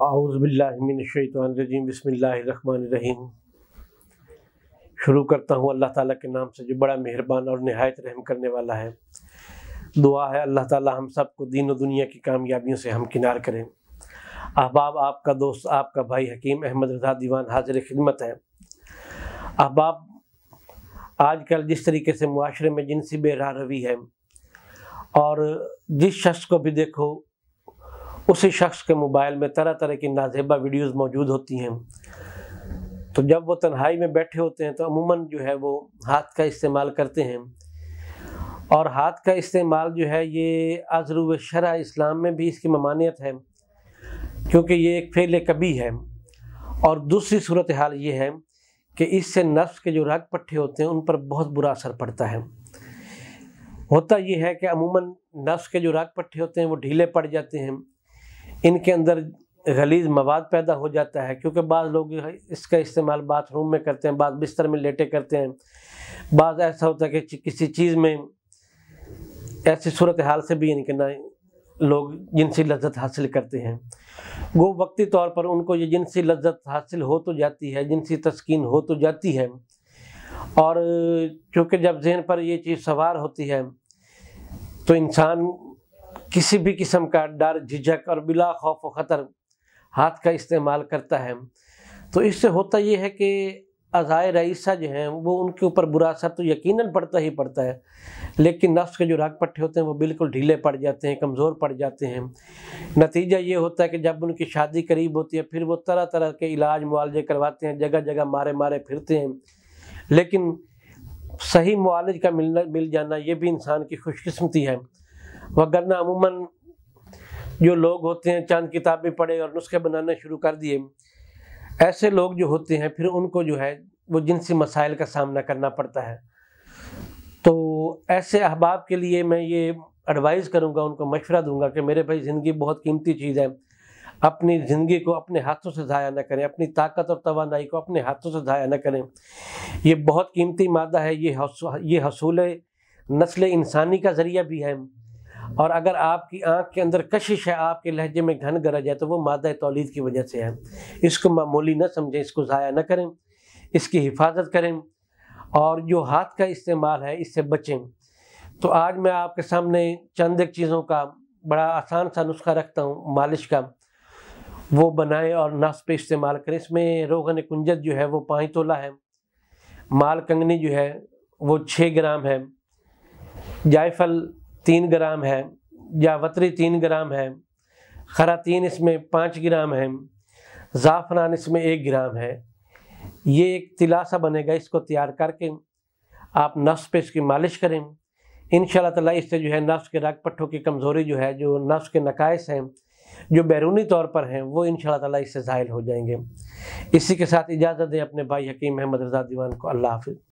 اعوذ باللہ من الشیطان الرجیم، بسم اللہ الرحمن الرحیم۔ شروع کرتا ہوں اللہ تعالیٰ کے نام سے جو بڑا مہربان اور نہایت رحم کرنے والا ہے۔ دعا ہے اللہ تعالیٰ ہم سب کو دین و دنیا کی کامیابیوں سے ہمکنار کریں۔ احباب، آپ کا دوست، آپ کا بھائی حکیم احمد رضا دیوان حاضر خدمت ہے۔ احباب، آج کل جس طریقے سے معاشرے میں جنسی بے روی ہے اور جس شخص کو بھی دیکھو اسی شخص کے موبائل میں طرح طرح کی نازیبا ویڈیوز موجود ہوتی ہیں، تو جب وہ تنہائی میں بیٹھے ہوتے ہیں تو عموماً جو ہے وہ ہاتھ کا استعمال کرتے ہیں، اور ہاتھ کا استعمال جو ہے یہ ازرو شرع اسلام میں بھی اس کی ممانعت ہے، کیونکہ یہ ایک فعل کبیح ہے۔ اور دوسری صورتحال یہ ہے کہ اس سے نفس کے جو رگ پٹھے ہوتے ہیں ان پر بہت برا اثر پڑتا ہے۔ ہوتا یہ ہے کہ عموماً نفس کے جو رگ پٹھے ہوتے ہیں وہ ڈھیلے پڑ جاتے ہیں، ان کے اندر غلیظ مواد پیدا ہو جاتا ہے، کیونکہ بعض لوگ اس کا استعمال باتھ روم میں کرتے ہیں، بعض بستر میں لیٹے کرتے ہیں، بعض ایسا ہوتا ہے کہ کسی چیز میں ایسی صورتحال سے بھی لوگ جنسی لذت حاصل کرتے ہیں۔ وہ وقتی طور پر ان کو یہ جنسی لذت حاصل ہو تو جاتی ہے، جنسی تسکین ہو تو جاتی ہے، اور چونکہ جب ذہن پر یہ چیز سوار ہوتی ہے تو انسان کسی بھی قسم کا ڈر، جھجک اور بلا خوف و خطر ہاتھ کا استعمال کرتا ہے۔ تو اس سے ہوتا یہ ہے کہ اعضائے رئیسہ جو ہیں وہ ان کے اوپر برا اثر تو یقیناً پڑتا ہی پڑتا ہے، لیکن نفس کے جو رگ پٹھے ہوتے ہیں وہ بالکل ڈھیلے پڑ جاتے ہیں، کمزور پڑ جاتے ہیں۔ نتیجہ یہ ہوتا ہے کہ جب ان کی شادی قریب ہوتی ہے پھر وہ طرح طرح کے علاج معالجے کرواتے ہیں، جگہ جگہ مارے پھرتے ہیں، لیکن صحیح معالج کا مل جانا یہ بھی انسان کی خوش قسمتی ہے، وگرنہ عموماً جو لوگ ہوتے ہیں چند کتابیں پڑھے اور نسخے بنانا شروع کر دیے، ایسے لوگ جو ہوتے ہیں پھر ان کو جو ہے وہ جنسی مسائل کا سامنا کرنا پڑتا ہے۔ تو ایسے احباب کے لیے میں یہ ایڈوائز کروں گا، ان کو مشورہ دوں گا کہ میرے بھائی زندگی بہت قیمتی چیز ہے، اپنی زندگی کو اپنے ہاتھوں سے ضائع نہ کریں، اپنی طاقت اور توانائی کو اپنے ہاتھوں سے ضائع نہ کریں۔ یہ بہت قیمتی مادہ ہے، یہ حصول نسل انسانی کا ذریعہ بھی ہے، اور اگر آپ کی آنکھ کے اندر کشش ہے، آپ کے لہجے میں گھن گرج ہے، تو وہ مادہ تولید کی وجہ سے ہے۔ اس کو معمولی نہ سمجھیں، اس کو ضائع نہ کریں، اس کی حفاظت کریں، اور جو ہاتھ کا استعمال ہے اس سے بچیں۔ تو آج میں آپ کے سامنے چند ایک چیزوں کا بڑا آسان سا نسخہ رکھتا ہوں مالش کا، وہ بنائیں اور نفس پہ استعمال کریں۔ اس میں روغن کنجد جو ہے وہ 5 تولہ ہے، مال کنگنی جو ہے وہ 6 گرام ہے، جائفل 3 گرام ہے، جاوتری 3 گرام ہے، خراتین اس میں 5 گرام ہے، زعفران اس میں 1 گرام ہے۔ یہ ایک طلا سا بنے گا، اس کو تیار کر کے آپ نفس پہ اس کی مالش کریں۔ انشاءاللہ تعالیٰ اس سے جو ہے نفس کے رگ پٹھوں کی کمزوری جو ہے، جو نفس کے نقائص ہیں جو بیرونی طور پر ہیں، وہ انشاءاللہ تعالیٰ اس سے زائل ہو جائیں گے۔ اسی کے ساتھ اجازت دیں اپنے بھائی حکیم احمد رضا دیوان کو۔ اللہ حافظ۔